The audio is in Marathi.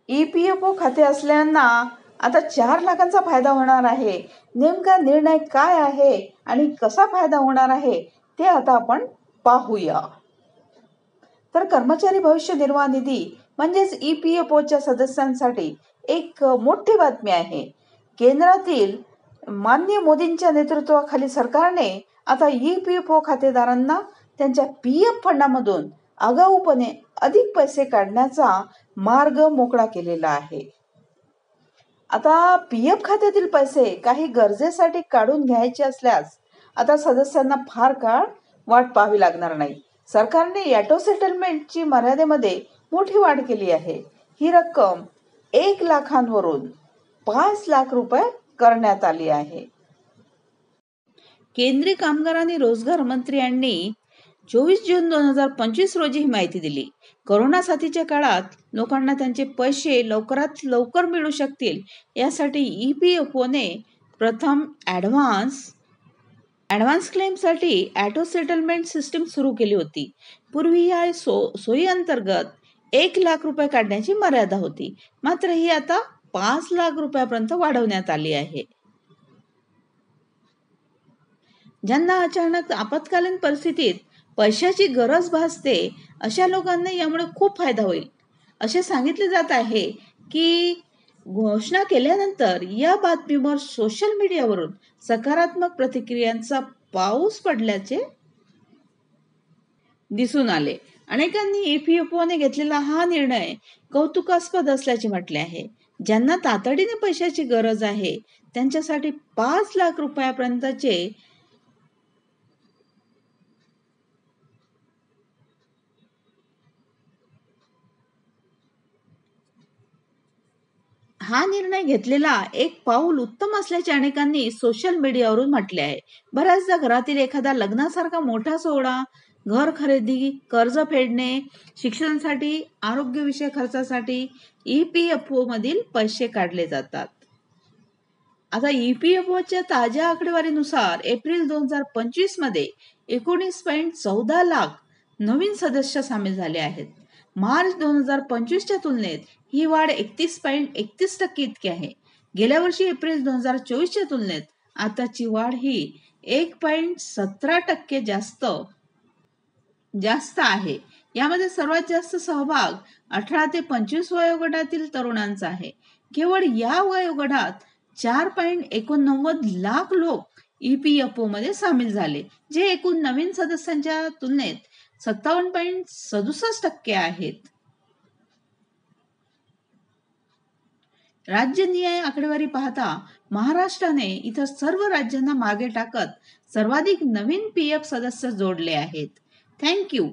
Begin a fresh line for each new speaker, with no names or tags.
EPFO खाते असलेल्यांना आता 4 लाखांचा फायदा होणार आहे. नेमका निर्णय काय आहे आणि कसा फायदा होणार आहे ते आता आपण पाहूया. तर कर्मचारी भविष्य निर्वाह निधी म्हणजेच EPFOच्या सदस्यांसाठी एक मोठी बातमी आहे. केंद्रातील माननीय मोदींच्या नेतृत्वाखाली सरकारने आता EPFO खातेदारांना त्यांच्या PF फंडामधून आगाऊपणे अधिक पैसे काढण्याचा मार्ग मोकळा केलेला आहे. आता PF खात्यातील पैसे काही गरजेसाठी काढून घ्यायचे असल्यास आता सदस्यांना फार काळ वाट पाहावी लागणार नाही. सरकारने ऑटो सेटलमेंटची मर्यादेमध्ये मोठी वाढ केली आहे. ही रक्कम 1 लाखांवरून 5 लाख रुपये करण्यात आली आहे. केंद्रीय कामगार आणि रोजगार मंत्री यांनी 24 जून 2025 रोजी ही माहिती दिली. कोरोना साथीच्या काळात लोकांना त्यांचे पैसे लवकरात लवकर मिळू शकतील यासाठी EPFOने प्रथम ॲडव्हान्स क्लेमसाठी ऑटो सेटलमेंट सिस्टीम सुरू केली होती. पूर्वी या सोयीअंतर्गत 1 लाख रुपये काढण्याची मर्यादा होती, मात्र ही आता 5 लाख रुपयापर्यंत वाढवण्यात आली आहे. ज्यांना अचानक आपत्कालीन परिस्थितीत पैशाची गरज भासते अशा लोकांना यामुळे खूप फायदा होईल असे सांगितले जात आहे की घोषणा केल्यानंतर या बातमीवर सोशल मीडियावरून सकारात्मक प्रतिक्रियांचा पाऊस पडल्याचे दिसून आले. अनेकांनी EPFOने घेतलेला हा निर्णय कौतुकास्पद असल्याचे म्हटले आहे. ज्यांना तातडीने पैशाची गरज आहे त्यांच्यासाठी 5 लाख रुपयापर्यंतचे हा निर्णय घेतलेला एक पाऊल उत्तम असल्याचे अनेकांनी सोशल मीडियावरून म्हटले आहे. बऱ्याचदा घरातील एखादा लग्नासारखा मोठा सोहळा, घर खरेदी, कर्ज फेडणे, शिक्षणासाठी, आरोग्यविषयक खर्चासाठी EPFO मधील पैसे काढले जातात. आता EPFOच्या ताज्या आकडेवारीनुसार एप्रिल 2025 मध्ये 19.14 लाख नवीन सदस्य सामील झाले आहेत. मार्च 2025च्या तुलनेत ही वाढ 31.31% इतकी आहे. गेल्या वर्षी एप्रिल 2024च्या तुलनेत आताची वाढ ही 1.17% जास्त आहे. यामध्ये सर्वात जास्त सहभाग 18 ते 25 वयोगटातील तरुणांचा आहे. केवळ या वयोगटात 4.89 लाख लोक EPFO मध्ये सामील झाले, जे एकूण नवीन सदस्यांच्या तुलनेत 57.67% आहेत. राज्यनिहाय आकडेवारी पाहता महाराष्ट्राने इतर सर्व राज्यांना मागे टाकत सर्वाधिक नवीन PF सदस्य जोडले आहेत. Thank you.